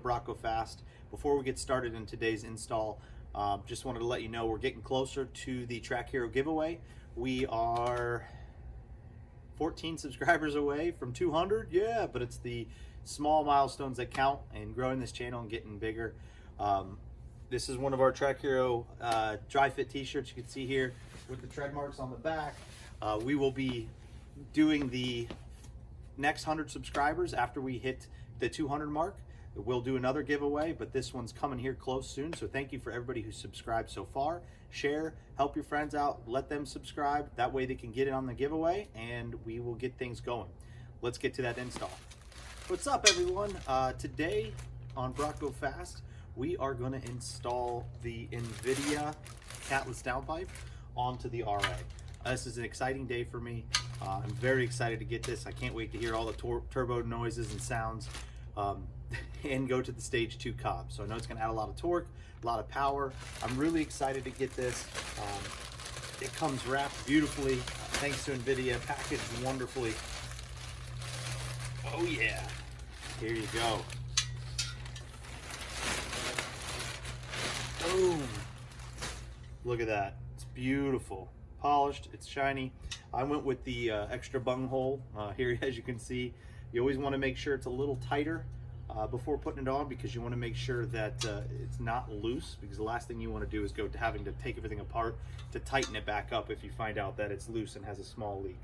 Bronco Fast. Before we get started in today's install, just wanted to let you know we're getting closer to the Track Hero giveaway. We are 14 subscribers away from 200, yeah, but it's the small milestones that count and growing this channel and getting bigger. This is one of our Track Hero dry fit t-shirts you can see here with the tread marks on the back. We will be doing the next 100 subscribers after we hit the 200 mark. We'll do another giveaway, but this one's coming here close soon. So thank you for everybody who's subscribed so far. Share, help your friends out, let them subscribe. That way they can get it on the giveaway and we will get things going. Let's get to that install. What's up, everyone? Today on Bronco Fast, we are going to install the Invidia Catless Downpipe onto the RA. This is an exciting day for me. I'm very excited to get this. I can't wait to hear all the turbo noises and sounds and go to the Stage 2 Cobb. So I know it's going to add a lot of torque, a lot of power. I'm really excited to get this. It comes wrapped beautifully, thanks to Invidia, packaged wonderfully. Oh yeah, here you go. Boom. Look at that, it's beautiful. Polished, it's shiny. I went with the extra bung hole here. As you can see, you always want to make sure it's a little tighter before putting it on, because you want to make sure that it's not loose, because the last thing you want to do is go to having to take everything apart to tighten it back up if you find out that it's loose and has a small leak.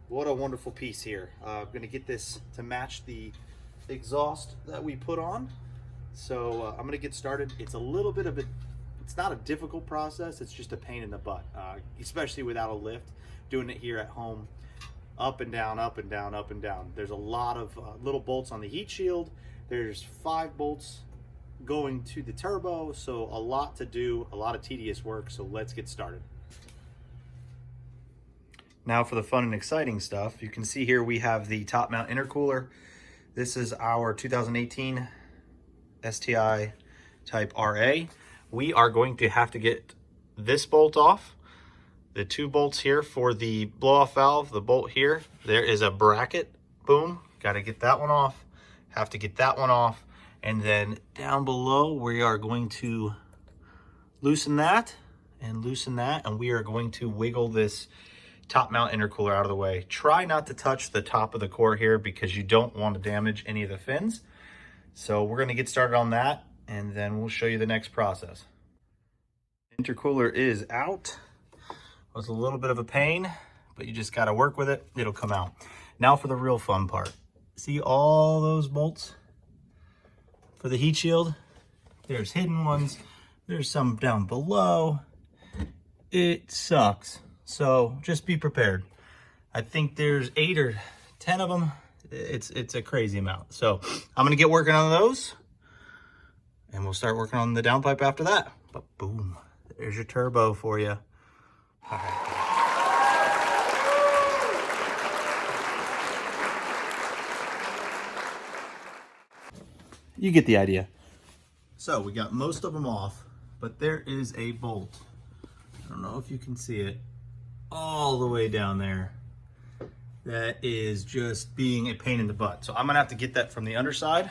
What a wonderful piece here. I'm going to get this to match the exhaust that we put on. So I'm going to get started. It's a little bit of a, it's not a difficult process, it's just a pain in the butt, especially without a lift. Doing it here at home, up and down, up and down, up and down. There's a lot of little bolts on the heat shield. There's 5 bolts going to the turbo, so a lot to do, a lot of tedious work, so let's get started. Now for the fun and exciting stuff. You can see here we have the top mount intercooler. This is our 2018 STi type RA. We are going to have to get this bolt off. The 2 bolts here for the blow-off valve, the bolt here, there is a bracket, boom, got to get that one off, have to get that one off, and then down below we are going to loosen that, and we are going to wiggle this top mount intercooler out of the way. Try not to touch the top of the core here because you don't want to damage any of the fins. So we're going to get started on that, and then we'll show you the next process. Intercooler is out. It was a little bit of a pain, but you just got to work with it. It'll come out. Now for the real fun part. See all those bolts for the heat shield? There's hidden ones. There's some down below. It sucks. So just be prepared. I think there's 8 or 10 of them. It's a crazy amount. So I'm going to get working on those, and we'll start working on the downpipe after that. But boom, there's your turbo for you. All right. You get the idea. So we got most of them off, but there is a bolt. I don't know if you can see it, all the way down there. That is just being a pain in the butt. So I'm gonna have to get that from the underside.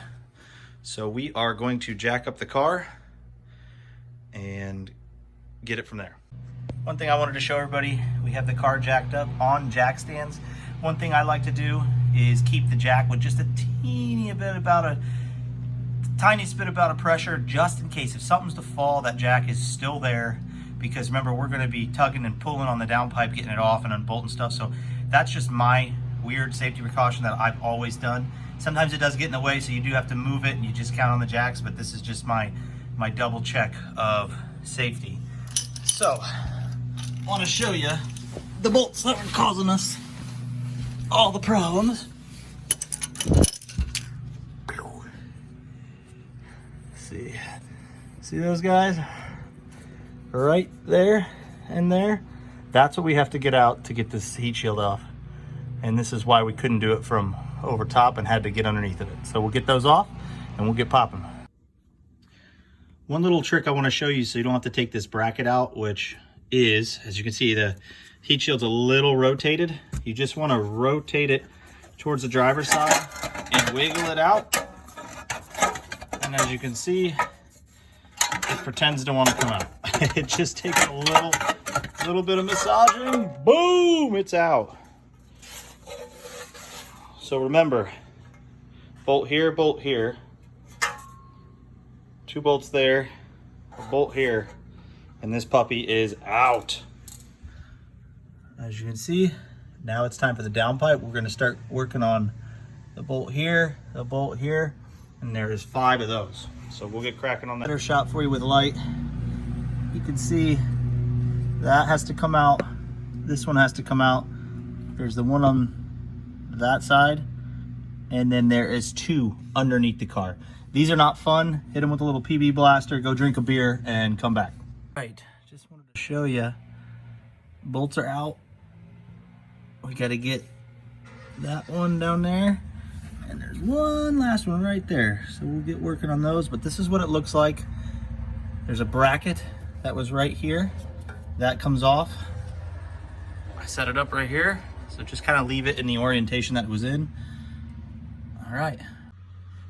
So we are going to jack up the car and get it from there. One thing I wanted to show everybody, we have the car jacked up on jack stands. One thing I like to do is keep the jack with just a tiniest bit of pressure, just in case if something's to fall, that jack is still there. Because remember, we're going to be tugging and pulling on the downpipe, getting it off and unbolting stuff. So that's just my weird safety precaution that I've always done. Sometimes it does get in the way, so you do have to move it and you just count on the jacks, but this is just my double check of safety. So I want to show you the bolts that were causing us all the problems. See those guys? Right there and there. That's what we have to get out to get this heat shield off. And this is why we couldn't do it from over top and had to get underneath of it. So we'll get those off and we'll get popping. One little trick I want to show you so you don't have to take this bracket out, which is, as you can see, the heat shield's a little rotated. You just want to rotate it towards the driver's side and wiggle it out. And as you can see, it pretends to want to come out. It just takes a little bit of massaging. Boom, it's out. So remember, bolt here, 2 bolts there, a bolt here, and this puppy is out. As you can see, now it's time for the downpipe. We're going to start working on the bolt here, and there is 5 of those. So we'll get cracking on that. Better shot for you with light. You can see that has to come out. This one has to come out. There's the one on that side, and then there is 2 underneath the car. These are not fun. Hit them with a little PB blaster, go drink a beer, and come back. Right, just wanted to show you. Bolts are out. We got to get that one down there, and there's one last one right there. So we'll get working on those, but this is what it looks like. There's a bracket that was right here. That comes off. I set it up right here, so just kind of leave it in the orientation that it was in. All right.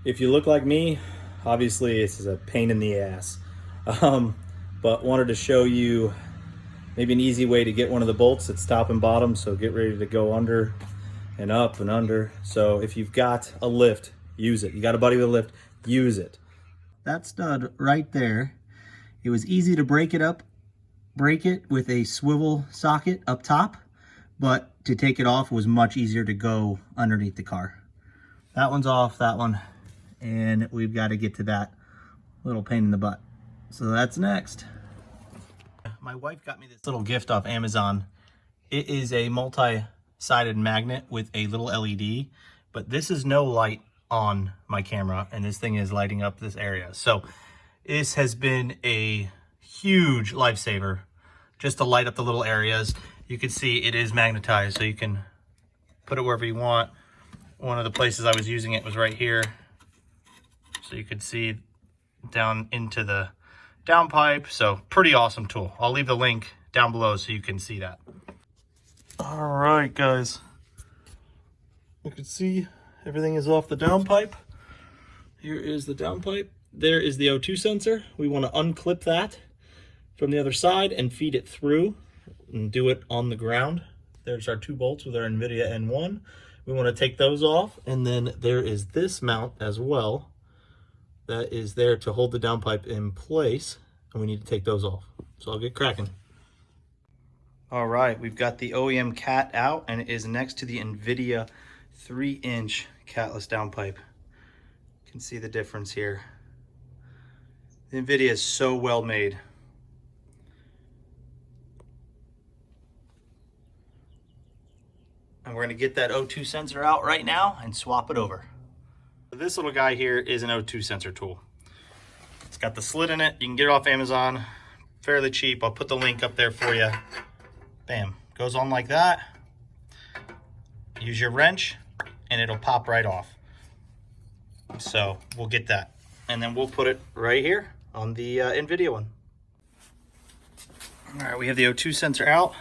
If you look like me, obviously this is a pain in the ass, but wanted to show you maybe an easy way to get one of the bolts. It's top and bottom, so get ready to go under and up and under. So if you've got a lift, use it. You got a buddy with a lift, use it. That stud right there, it was easy to break it with a swivel socket up top, but to take it off was much easier to go underneath the car. That one's off, that one, and we've got to get to that little pain in the butt. So that's next. My wife got me this little gift off Amazon. It is a multi-sided magnet with a little LED, but this is no light on my camera, and this thing is lighting up this area. So this has been a huge lifesaver, just to light up the little areas. You can see it is magnetized, so you can put it wherever you want. One of the places I was using it was right here, so you could see down into the downpipe. So pretty awesome tool. I'll leave the link down below so you can see that. All right, guys, you can see everything is off the downpipe. Here is the downpipe. There is the O2 sensor. We want to unclip that from the other side and feed it through and do it on the ground. There's our 2 bolts with our Invidia N1. We want to take those off, and then there is this mount as well that is there to hold the downpipe in place, and we need to take those off. So I'll get cracking. All right, we've got the OEM cat out, and it is next to the Invidia 3-inch catless downpipe. You can see the difference here. The Invidia is so well made. And we're going to get that O2 sensor out right now and swap it over. This little guy here is an O2 sensor tool. It's got the slit in it. You can get it off Amazon, fairly cheap. I'll put the link up there for you. Bam, goes on like that. Use your wrench and it'll pop right off. So we'll get that. And then we'll put it right here on the Invidia one. All right, we have the O2 sensor out.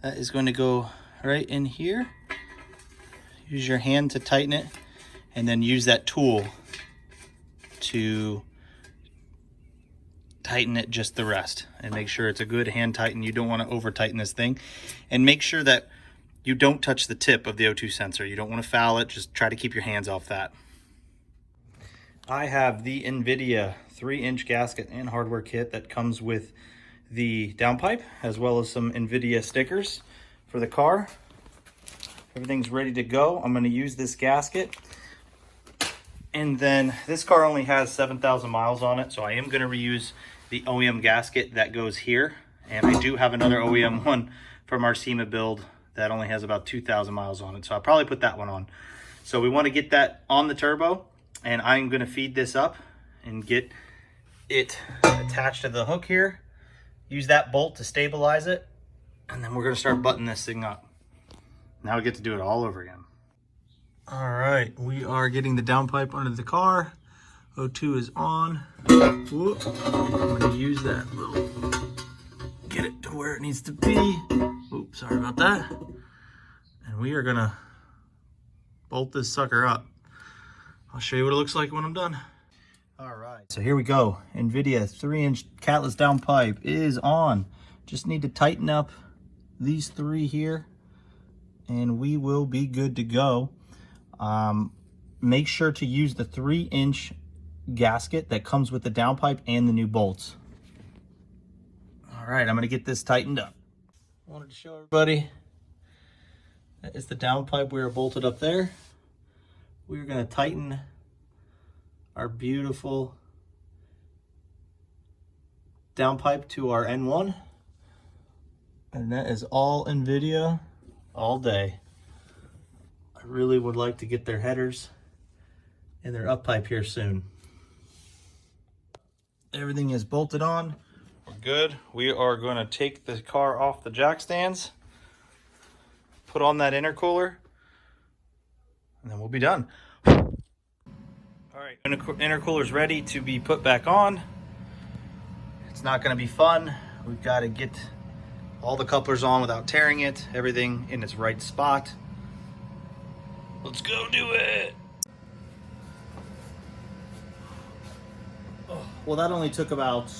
That is going to go right in here. Use your hand to tighten it, and then use that tool to tighten it just the rest, and make sure it's a good hand tighten. You don't want to over tighten this thing, and make sure that you don't touch the tip of the O2 sensor. You don't want to foul it. Just try to keep your hands off that. I have the Invidia 3-inch gasket and hardware kit that comes with the downpipe, as well as some Invidia stickers for the car. Everything's ready to go. I'm going to use this gasket, and then this car only has 7,000 miles on it, so I am going to reuse the OEM gasket that goes here, and I do have another OEM one from our SEMA build that only has about 2,000 miles on it, so I'll probably put that one on. So we want to get that on the turbo, and I'm going to feed this up and get it attached to the hook here. Use that bolt to stabilize it, and then we're going to start buttoning this thing up. Now we get to do it all over again. All right, we are getting the downpipe under the car. O2 is on. Whoop. I'm going to use that little, get it to where it needs to be. Oops, sorry about that. And we are going to bolt this sucker up. I'll show you what it looks like when I'm done. All right, so here we go. Invidia 3-inch catless downpipe is on. Just need to tighten up these three here and we will be good to go. Make sure to use the 3-inch gasket that comes with the downpipe and the new bolts. All right, I'm gonna get this tightened up. I wanted to show everybody, that is the downpipe we are bolted up there. We're gonna tighten our beautiful downpipe to our N1. And that is all Invidia all day. I really would like to get their headers and their up pipe here soon. Everything is bolted on. We're good. We are going to take the car off the jack stands, put on that intercooler, and then we'll be done. All right, intercooler's ready to be put back on. It's not going to be fun. We've got to get all the couplers on without tearing it, everything in its right spot. Let's go do it. Well, that only took about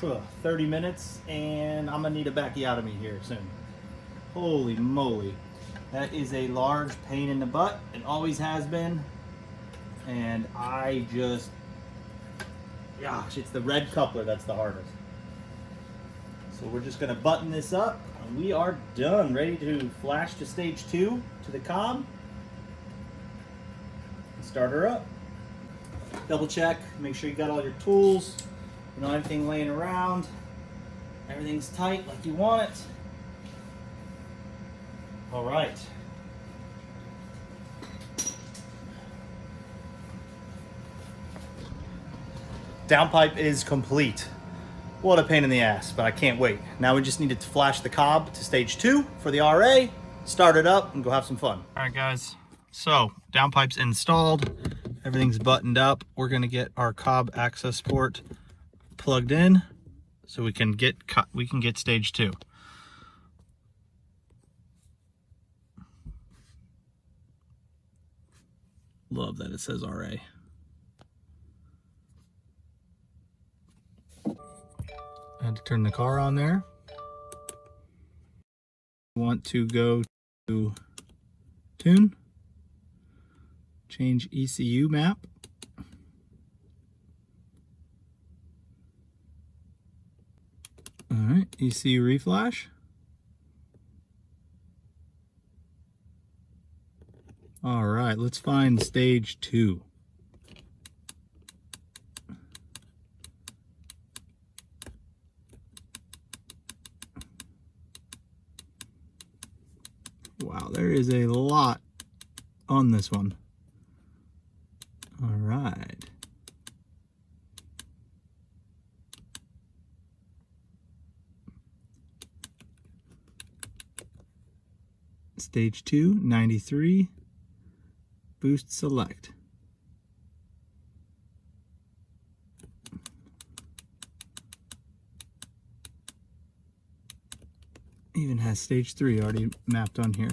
30 minutes, and I'm gonna need a backiotomy here soon. Holy moly. That is a large pain in the butt. It always has been. And I just, gosh, it's the red coupler that's the hardest. So we're just gonna button this up, and we are done, ready to flash to stage 2 to the Cobb. Start her up. Double check, make sure you got all your tools, you don't have anything laying around. Everything's tight like you want it. All right. Downpipe is complete. What a pain in the ass, but I can't wait. Now we just need to flash the Cobb to stage 2 for the RA, start it up, and go have some fun. All right, guys. So, downpipe's installed. Everything's buttoned up. We're gonna get our Cobb access port plugged in so we can get stage 2. Love that it says RA. I had to turn the car on there. Want to go to tune, change ECU map. All right, ECU reflash. All right, let's find stage 2. Wow, there is a lot on this one. All right. Stage 2, 93, boost select. Even has stage 3 already mapped on here.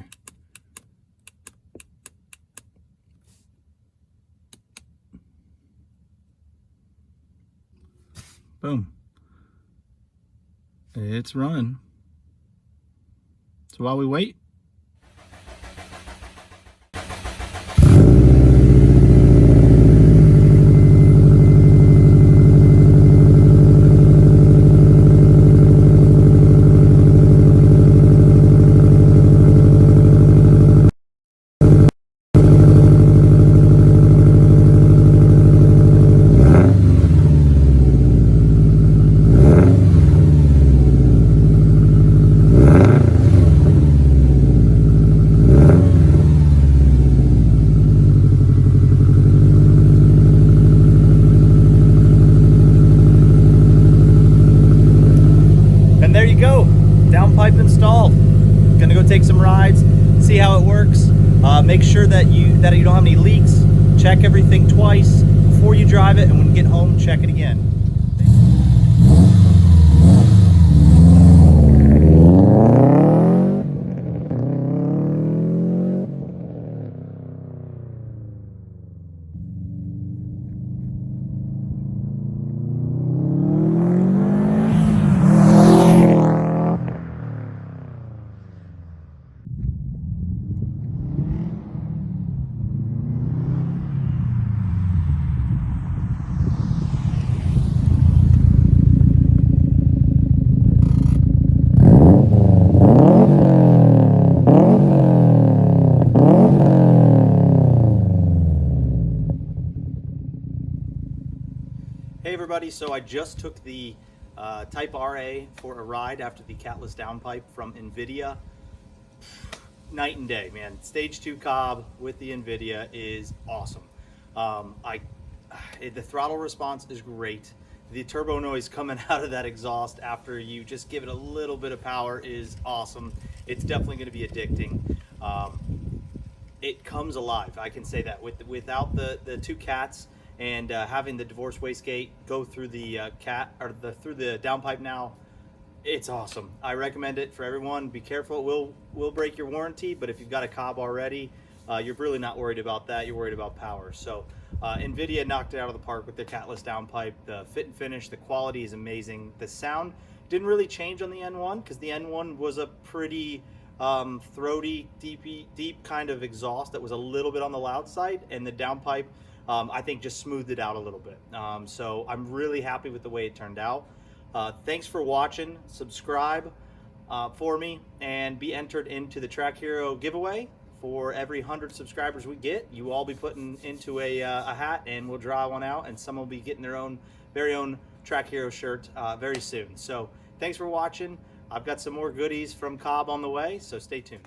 Boom. It's running. So while we wait, downpipe installed. Gonna go take some rides, see how it works. Make sure that you don't have any leaks. Check everything twice before you drive it, and when you get home, check it again. everybody. So I just took the Type RA for a ride after the Catless Downpipe from Invidia. Night and day, man. Stage 2 Cobb with the Invidia is awesome. The throttle response is great. The turbo noise coming out of that exhaust after you just give it a little bit of power is awesome. It's definitely going to be addicting. It comes alive, I can say that. Without the two cats and having the divorce wastegate go through the through the downpipe now, it's awesome. I recommend it for everyone. Be careful, it will break your warranty, but if you've got a Cobb already, you're really not worried about that. You're worried about power. So Invidia knocked it out of the park with their Catless Downpipe. The fit and finish, the quality is amazing. The sound didn't really change on the N1 because the N1 was a pretty throaty, deep kind of exhaust that was a little bit on the loud side, and the downpipe I think just smoothed it out a little bit. So I'm really happy with the way it turned out. Thanks for watching. Subscribe for me and be entered into the Track Hero giveaway. For every 100 subscribers we get, you all be putting into a hat, and we'll draw one out, and some will be getting their very own Track Hero shirt very soon. So thanks for watching. I've got some more goodies from Cobb on the way, so stay tuned.